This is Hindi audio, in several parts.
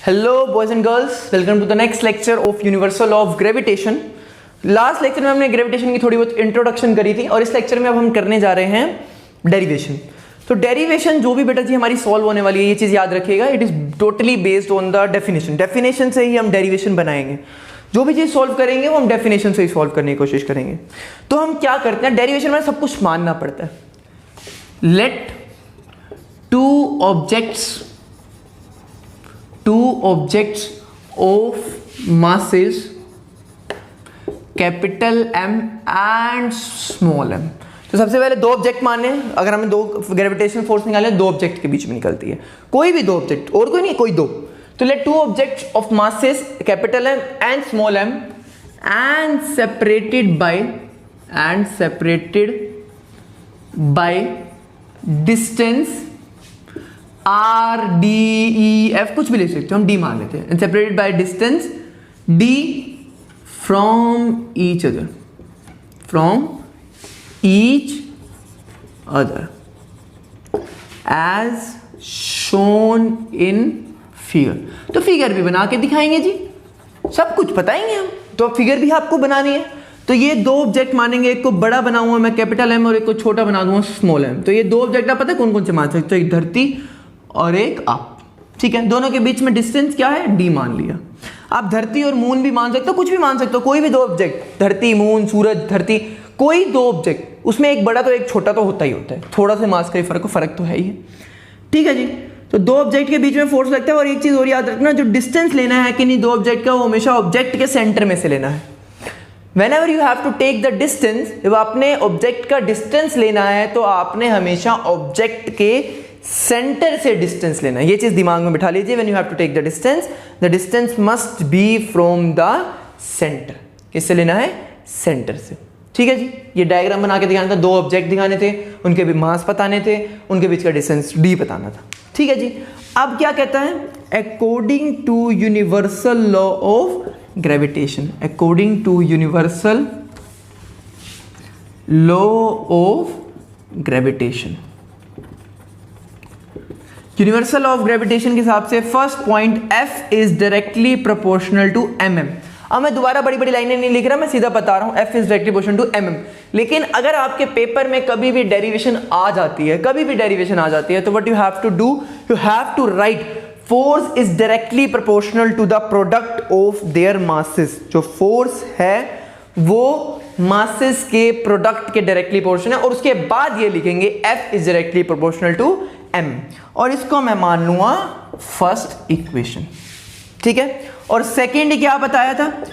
Hello boys and girls, welcome to the next lecture of universal law of gravitation. Last lecture में हमने ग्रेविटेशन की थोड़ी बहुत इंट्रोडक्शन करी थी और इस लेक्चर में अब हम करने जा रहे हैं डेरिवेशन। तो डेरिवेशन जो भी बेटा जी हमारी सॉल्व होने वाली है, ये चीज़ याद रखिएगा, it is totally based on the definition. Definition से ही हम डेरिवेशन बनाएंगे। जो भी चीज़ सॉल्व करेंगे वो हम डेफिनेशन से ही सॉल्व करने की कोशिश करेंगे। तो हम क्या करते हैं, डेरिवेशन में सब कुछ मानना पड़ता है। Let two objects of masses capital M and small m। तो सबसे पहले दो ऑब्जेक्ट माने, अगर हमें दो ग्रेविटेशनल फोर्स निकाले, दो ऑब्जेक्ट के बीच में निकलती है, कोई भी दो ऑब्जेक्ट, और कोई नहीं, कोई दो। तो let two objects of masses capital M and small m and separated by distance R, D, E, F, कुछ भी ले सकते हो, हम D मान लेते हैं। Separated by distance D from each other as shown in figure. तो फिगर भी बना के दिखाएंगे जी, सब कुछ बताएंगे हम। तो फिगर भी आपको बनानी है। तो ये दो ऑब्जेक्ट मानेंगे, एक को बड़ा बनाऊंगा मैं कैपिटल M और एक को छोटा बना दूंगा स्मॉल m। तो ये दो ऑब्जेक्ट आप पता है कौन कौन से मान सकते हो, एक धरती और एक आप, ठीक है। दोनों के बीच में डिस्टेंस क्या है, D मान लिया। आप धरती और मून भी मान सकते हो, कुछ भी मान सकते हो, कोई भी दो ऑब्जेक्ट, धरती, मून, सूरज, धरती, कोई दो ऑब्जेक्ट, उसमें एक बड़ा तो एक छोटा तो होता ही होता है, थोड़ा सा मास का ही फर्क तो है ही है, ठीक है जी। तो दो ऑब्जेक्ट के बीच में फोर्स लगता है। और एक चीज और याद रखना, जो डिस्टेंस लेना है कि नहीं दो ऑब्जेक्ट का, वो हमेशा ऑब्जेक्ट के सेंटर में से लेना है। Whenever you have to take the distance, जब आपने ऑब्जेक्ट का डिस्टेंस लेना है तो आपने हमेशा ऑब्जेक्ट के सेंटर से डिस्टेंस लेना है। ये चीज दिमाग में बिठा लीजिए। When you have to take the distance must be from the center। किससे लेना है, सेंटर से, ठीक है जी। ये डायग्राम बना के दिखाना था, दो ऑब्जेक्ट दिखाने थे, उनके भी मास बताने थे, उनके बीच का डिस्टेंस D बताना था, ठीक है जी। अब क्या कहता है, according to universal law of gravitation, according to universal law of gravitation, universal law of gravitation के हिसाब से first point, F is directly proportional to mm। अब मैं दोबारा बड़ी बड़ी लाइनें नहीं लिख रहा, मैं सीधा बता रहा हूं, F is directly proportional to mm। लेकिन अगर आपके पेपर में कभी भी डेरिवेशन आ जाती है, तो what you have to do, you have to write force is directly proportional to the product of their masses. जो फोर्स है वो मासेस के प्रोडक्ट के डायरेक्टली प्रोपोर्शनल है। और उसके बाद ये लिखेंगे F is directly proportional to m, और इसको मैं मान लूंगा फर्स्ट इक्वेशन, ठीक है। और सेकेंड क्या बताया था,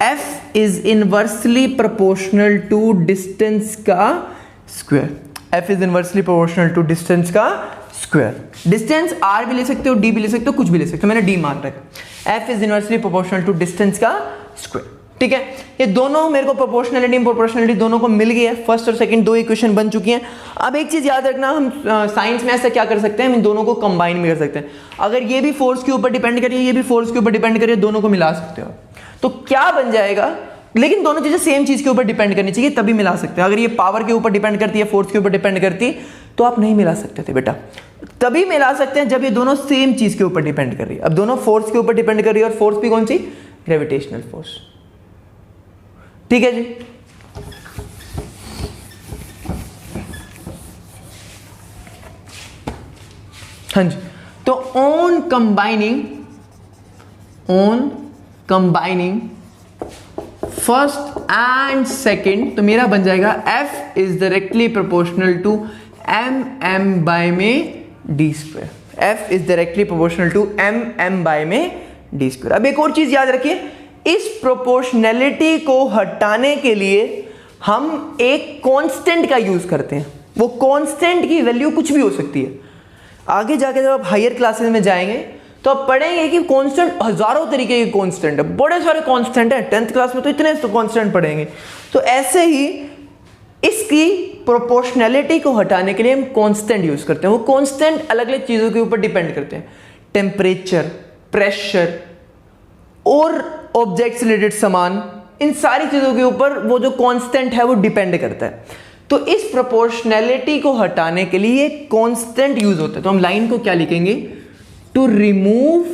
F is inversely proportional to distance का square. F is inversely proportional to distance का स्क्वायर। डिस्टेंस R भी ले सकते हो, D भी ले सकते हो, कुछ भी ले सकते हो, मैंने D मान रखा। F is inversely proportional to distance का स्क्वायर, ठीक है। ये दोनों मेरे को प्रोपोर्शनलिटी दोनों को मिल गई है। फर्स्ट और सेकंड दो इक्वेशन बन चुकी हैं। अब एक चीज याद रखना, हम साइंस में ऐसा क्या कर सकते हैं, हम इन दोनों को कंबाइन भी कर सकते हैं। अगर ये भी फोर्स के ऊपर डिपेंड करिए, ये भी फोर्स के ऊपर डिपेंड करिए, दोनों को मिला सकते हो। तो क्या बन जाएगा, लेकिन दोनों चीजें सेम चीज के ऊपर डिपेंड करनी चाहिए, तभी मिला सकते हैं। अगर ये पावर के ऊपर डिपेंड करती है, फोर्स के ऊपर डिपेंड करती है, तो आप नहीं मिला सकते थे बेटा। तभी मिला सकते हैं जब ये दोनों सेम चीज के ऊपर डिपेंड कर रही है। अब दोनों फोर्स के ऊपर डिपेंड कर रही है, और फोर्स भी कौन सी, ग्रेविटेशनल फोर्स, ठीक है जी। हाँ जी। तो on combining first and second, तो मेरा बन जाएगा F is directly proportional to mm by में d square. F is directly proportional to mm by में d स्क्वायर। अब एक और चीज याद रखिए, इस प्रोपोर्शनैलिटी को हटाने के लिए हम एक कांस्टेंट का यूज करते हैं। वो कांस्टेंट की वैल्यू कुछ भी हो सकती है। आगे जाके जब आप हायर क्लासेस में जाएंगे तो आप पढ़ेंगे कि कांस्टेंट हजारों तरीके के कांस्टेंट है, बड़े सारे कांस्टेंट है। 10th क्लास में तो इतने कांस्टेंट पढ़ेंगे। तो ऐसे ही इसकी प्रोपोर्शनैलिटी को हटाने के लिए हम कांस्टेंट यूज करते हैं। वो कांस्टेंट अलग अलग चीजों के ऊपर डिपेंड करते हैं, टेम्परेचर, प्रेशर और ऑब्जेक्ट्स रिलेटेड सामान, इन सारी चीजों के ऊपर वो जो कांस्टेंट है वो डिपेंड करता है। तो इस प्रोपोर्शनैलिटी को हटाने के लिए कांस्टेंट यूज होता है। तो हम लाइन को क्या लिखेंगे, to remove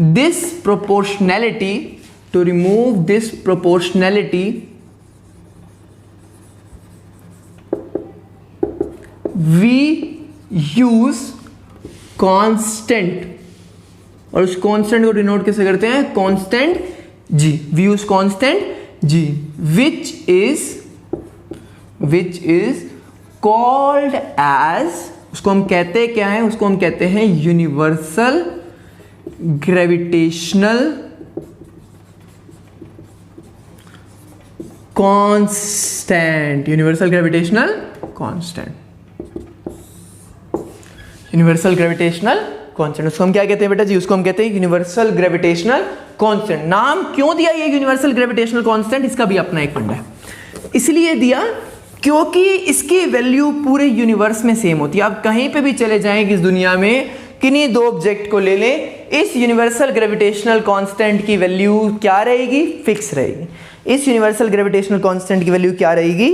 this proportionality, to remove this proportionality, we use constant, और उस कांस्टेंट को डिनोट कैसे करते हैं, constant g, we use constant g which is called as, उसको हम कहते क्या है, उसको हम कहते हैं universal gravitational constant, universal gravitational constant, universal gravitational constant, उसको हम क्या कहते हैं बेटा जी, उसको हम कहते हैं यूनिवर्सल ग्रेविटेशनल कांस्टेंट। नाम क्यों दिया ये यूनिवर्सल ग्रेविटेशनल कांस्टेंट, इसका भी अपना एक फंडा है, इसलिए दिया क्योंकि इसकी वैल्यू पूरे यूनिवर्स में सेम होती है। आप कहीं पे भी चले जाएं इस दुनिया में, किन्हीं दो ऑब्जेक्ट को ले लें, इस यूनिवर्सल ग्रेविटेशनल कांस्टेंट की वैल्यू क्या रहेगी, फिक्स रहेगी। इस यूनिवर्सल ग्रेविटेशनल कांस्टेंट की वैल्यू क्या रहेगी,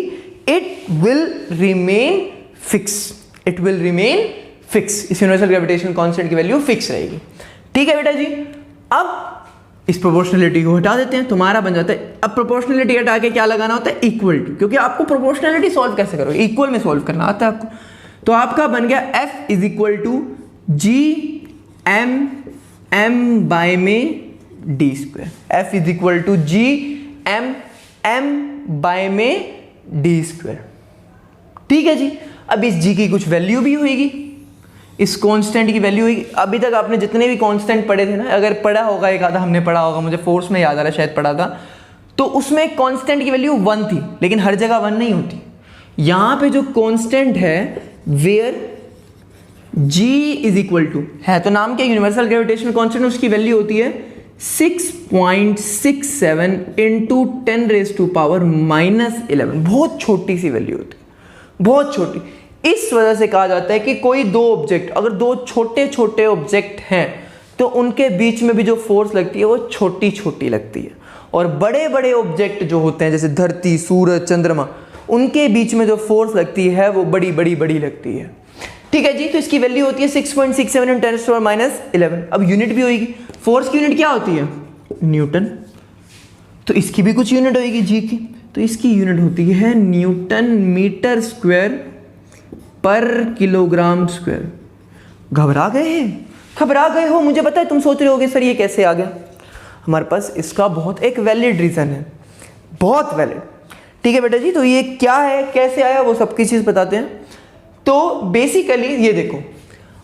it will remain fix, it will remain fix, इस यूनिवर्सल ग्रेविटेशनल कांस्टेंट की वैल्यू फिक्स रहेगी। ठीक है बेटा जी, अब इस प्रोपोर्शनलिटी को हटा देते हैं, तुम्हारा बन जाता है, अब प्रोपोर्शनलिटी हटा के क्या लगाना होता है, इक्वल टू, क्योंकि आपको प्रोपोर्शनलिटी सॉल्व कैसे करोगे, इक्वल में सॉल्व करना आता है आपको। तो आपका बन गया f is equal to G M M by में D square, f is equal to G M M by में डी स्क्वायर। ठीक है जी, अब इस g की कुछ वैल्यू भी होगी, इस कांस्टेंट की वैल्यू होगी। अभी तक आपने जितने भी कांस्टेंट पढ़े थे ना, अगर पढ़ा होगा, एक आधा हमने पढ़ा होगा, मुझे फोर्स में याद आ रहा है शायद पढ़ा था, तो उसमें कांस्टेंट की वैल्यू 1 थी, लेकिन हर जगह 1 नहीं होती। यहाँ पे जो कांस्टेंट है where g is equal to है, तो नाम क्या, यूनिवर्सल ग्रेविटेशनल कांस्टेंट, उसकी वैल्यू होती है 6.67 इंटू 10⁻⁻11। बहुत छोटी सी वैल्यू होती है, बहुत छोटी। इस वजह से कहा जाता है कि कोई दो ऑब्जेक्ट, अगर दो छोटे छोटे ऑब्जेक्ट हैं तो उनके बीच में भी जो फोर्स लगती है वो छोटी छोटी लगती है, और बड़े बड़े ऑब्जेक्ट जो होते हैं जैसे धरती, सूरज, चंद्रमा, उनके बीच में जो फोर्स लगती है वो बड़ी बड़ी बड़ी लगती है। ठीक है जी, तो इसकी वैल्यू होती है 6.67 × 10⁻11। अब यूनिट भी होगी, फोर्स की यूनिट क्या होती है, न्यूटन, तो इसकी भी कुछ यूनिट होगी जी की, तो इसकी यूनिट होती है न्यूटन मीटर स्क्वायर पर किलोग्राम स्क्वायर। घबरा गए हैं, घबरा गए हो, मुझे पता है तुम सोच रहे होगे सर ये कैसे आ गया, हमारे पास इसका बहुत एक वैलिड रीजन है, बहुत वैलिड। ठीक है बेटा जी, तो ये क्या है, कैसे आया, वो सबकी चीज बताते हैं। तो बेसिकली ये देखो,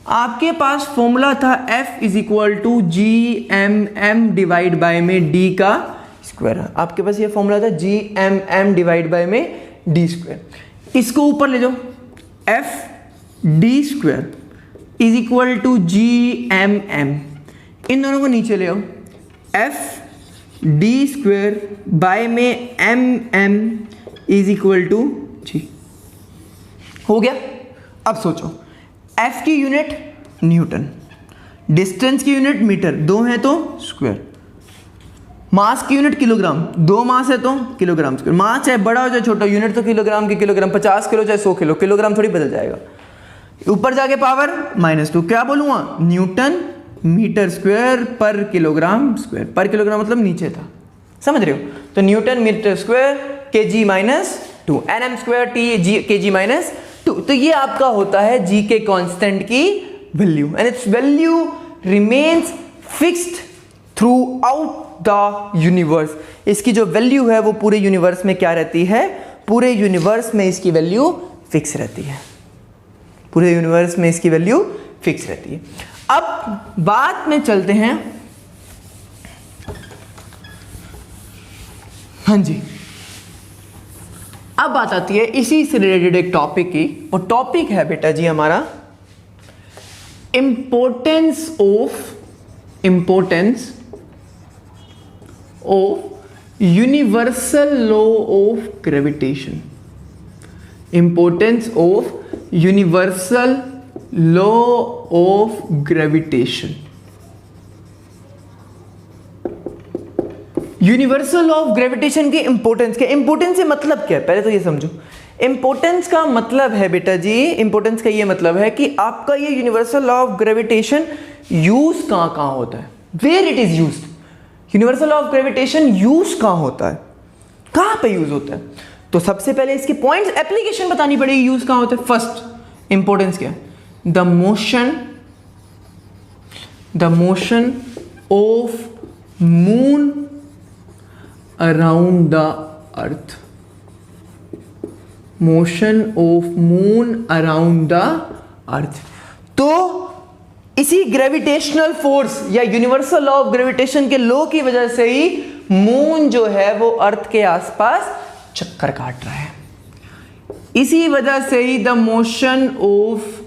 आपके पास फॉर्मूला था f is equal to G M M divide by में डी का स्क्वायर, आपके पास ये फॉर्मूला था G M M divide by में डी स्क्वायर। इसको ऊपर ले जाओ, F D square is equal to G M M, इन दोनों को नीचे ले आओ, एफ डी स्क्वायर बाय में M M is equal to G. हो गया। अब सोचो, एफ की यूनिट न्यूटन, डिस्टेंस की यूनिट मीटर, दो है तो स्क्वायर, मास की यूनिट किलोग्राम, दो मास है तो किलोग्राम स्क्वायर, मास चाहे बड़ा हो चाहे छोटा, यूनिट तो किलोग्राम की, किलोग्राम 50 किलो चाहे 100 किलो, किलोग्राम थोड़ी बदल जाएगा। ऊपर जाके पावर -2, क्या बोलूँगा, न्यूटन मीटर स्क्वायर पर किलोग्राम स्क्वायर, पर किलोग्राम मतलब नीचे था, समझ रहे हो, तो newton metre square kg -2, nm square kg -2, तो ये आपका होता है g के कांस्टेंट की value, and it's value remains fixed through out the universe. इसकी जो वैल्यू है वो पूरे यूनिवर्स में क्या रहती है, पूरे यूनिवर्स में इसकी वैल्यू फिक्स रहती है, पूरे यूनिवर्स में इसकी वैल्यू फिक्स रहती है। अब बात में चलते हैं, हाँ जी, अब बात आती है इसी से रिलेटेड एक टॉपिक की, और टॉपिक है बेटा जी हमारा importance of universal law of gravitation, importance of universal law of gravitation. Universal law of gravitation की इंपॉर्टेंस क्या, इंपॉर्टेंस से मतलब क्या है, पहले तो ये समझो। इंपॉर्टेंस का मतलब है बेटा जी, इंपॉर्टेंस का ये मतलब है कि आपका ये universal law of gravitation use कहां कहां होता है। Where it is used, universal law of gravitation use कहाँ होता है, कहाँ पे यूज होता है? तो सबसे पहले इसके पॉइंट्स, एप्लीकेशन बतानी पड़ेगी, यूज कहाँ होता है। फर्स्ट इंपॉर्टेंस क्या है? The motion of moon around the earth, motion of moon around the earth. तो इसी ग्रेविटेशनल फोर्स या यूनिवर्सल लॉ ऑफ ग्रेविटेशन के लॉ की वजह से ही मून जो है वो अर्थ के आसपास चक्कर काट रहा है। इसी वजह से ही the motion of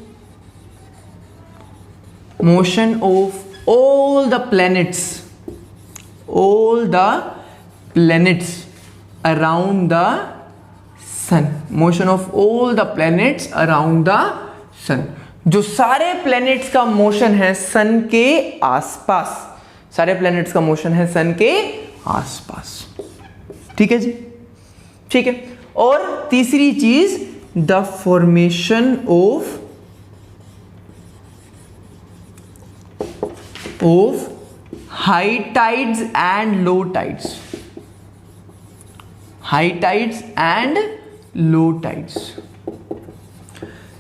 all the planets around the sun, motion of all the planets around the sun, जो सारे प्लैनेट्स का मोशन है सन के आसपास, सारे प्लैनेट्स का मोशन है सन के आसपास। ठीक है जी, ठीक है। और तीसरी चीज, the formation of high tides and low tides, high tides and low tides.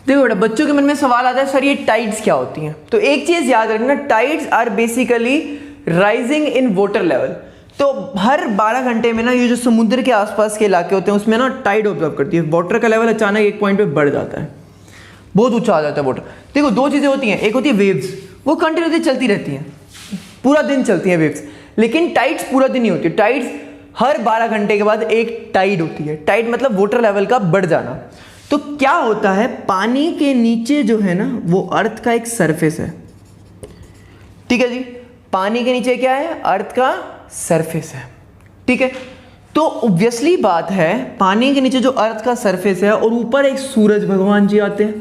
देखो बेटा, बच्चों के मन में सवाल आता है सर ये टाइड्स क्या होती हैं? तो एक चीज याद रखना, tides are basically rising in water level. तो हर 12 घंटे में ना ये जो समुद्र के आसपास के इलाके होते हैं उसमें ना टाइड ऑब्जर्व करती है, वाटर का लेवल अचानक एक पॉइंट पे बढ़ जाता है, बहुत ऊंचा आ जाता है वाटर। देखो दो चीजें होती हैं, एक होती है वेव्स, वो कंटिन्यूसली चलती रहती हैं, पूरा दिन चलती हैं वेव्स, लेकिन टाइड्स पूरा दिन नहीं होती। टाइड्स हर 12 घंटे के बाद एक टाइड होती है। टाइड मतलब वाटर लेवल का बढ़ जाना। तो क्या होता है, पानी के नीचे जो है ना वो अर्थ का एक सरफेस है। ठीक है जी, पानी के नीचे क्या है? अर्थ का सरफेस है। ठीक है, तो ऑब्वियसली बात है पानी के नीचे जो अर्थ का सरफेस है और ऊपर एक सूरज भगवान जी आते हैं।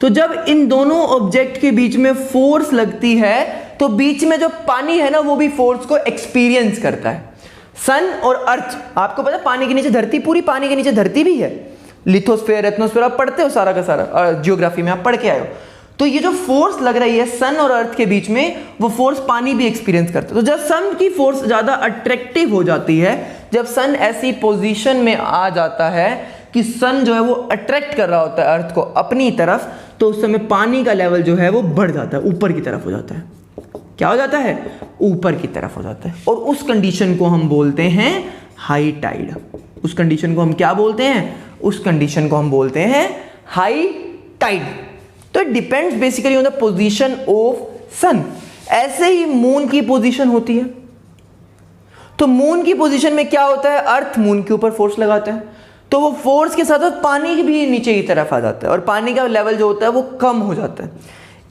तो जब इन दोनों ऑब्जेक्ट के बीच में फोर्स लगती है तो बीच में जो पानी है ना वो भी फोर्स को एक्सपीरियंस करता है। सन और अर्थ, आपको पता है पानी के नीचे धरती, पूरी पानी के नीचे धरती भी है, लिथोस्फेयर एटमॉस्फेयर आप पढ़ते हो सारा का सारा, जियोग्राफी में आप पढ़ के आए हो। तो ये जो फोर्स लग रही है सन और अर्थ के बीच में, वो फोर्स पानी भी एक्सपीरियंस करता है। तो जब सन की फोर्स ज्यादा अट्रैक्टिव हो जाती है, जब सन ऐसी पोजीशन में आ जाता है कि सन जो है वो अट्रैक्ट कर रहा होता है अर्थ को अपनी तरफ, तो उस समय पानी का लेवल जो है वो बढ़ जाता है, ऊपर की तरफ हो जाता है। क्या हो जाता है? ऊपर की तरफ हो जाता है। और उस कंडीशन को हम बोलते हैं हाई टाइड। उस कंडीशन को हम क्या बोलते हैं? उस कंडीशन को हम बोलते हैं हाई टाइड। तो it depends basically on the position of sun. ऐसे ही मून की पोजीशन होती है। तो मून की पोजीशन में क्या होता है? अर्थ मून के ऊपर फोर्स लगाता है, तो वो फोर्स के साथ पानी भी नीचे की तरफ आ जाता है और पानी का लेवल जो होता है वो कम हो जाता है।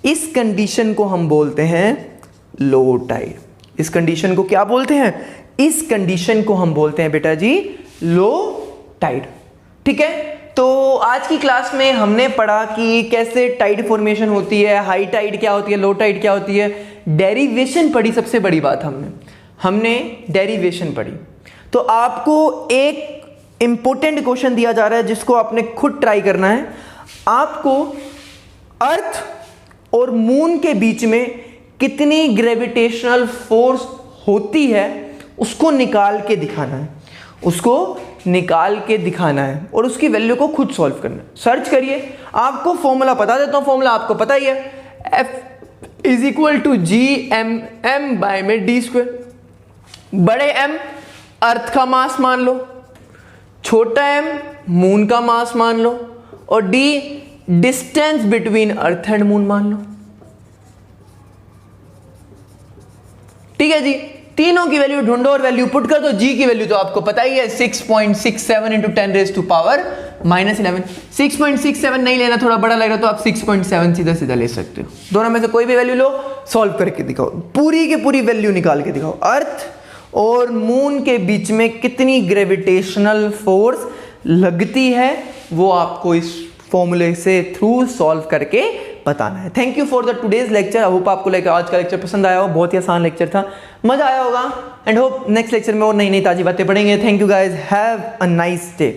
इस कंडीशन को हम बोलते हैं लो टाइड। इस कंडीशन को क्या बोलते हैं? इस कंडीशन को हम बोलते हैं बेटा जी लो टाइड। ठीक है, तो आज की क्लास में हमने पढ़ा कि कैसे टाइड फॉर्मेशन होती है, हाई टाइड क्या होती है, लो टाइड क्या होती है, डेरिवेशन पढ़ी। सबसे बड़ी बात हमने डेरिवेशन पढ़ी। तो आपको एक इंपॉर्टेंट क्वेश्चन दिया जा रहा है जिसको आपने खुद ट्राई करना है। आपको अर्थ और मून के बीच में कितनी ग्रेविटेशनल फोर्स होती है उसको निकाल के दिखाना है, उसको निकाल के दिखाना है और उसकी वैल्यू को खुद सॉल्व करना है। सर्च करिए, आपको फॉर्मूला बता देता हूं, फॉर्मूला आपको पता ही है, F is equal to G M by में डी स्क्वायर। बड़े एम अर्थ का मास मान लो, छोटा एम मून का मास मान लो, और D distance between earth and moon मान लो। ठीक है जी, तीनों की वैल्यू ढूंढो और वैल्यू पुट कर दो। जी की वैल्यू तो आपको पता ही है 6.67 इंटू 10 रेज़ टू पावर -11। 6.67 नहीं लेना, थोड़ा बड़ा लग रहा तो आप 6.7 सीधा सीधा ले सकते हो। दोनों में से कोई भी वैल्यू लो, सॉल्व करके दिखाओ, पूरी की पूरी वैल्यू निकाल के दिखाओ। अर्थ और मून के बीच में कितनी ग्रेविटेशनल फोर्स लगती है वो आपको इस फॉर्मूले से थ्रू सॉल्व करके बताना है। Thank you for the today's lecture. I hope आपको आज का लेक्चर पसंद आया हो, बहुत ही आसान लेक्चर था, मजा आया होगा, एंड होप नेक्स्ट लेक्चर में और नई नई ताजी बातें पढ़ेंगे। Thank you guys, have a nice day.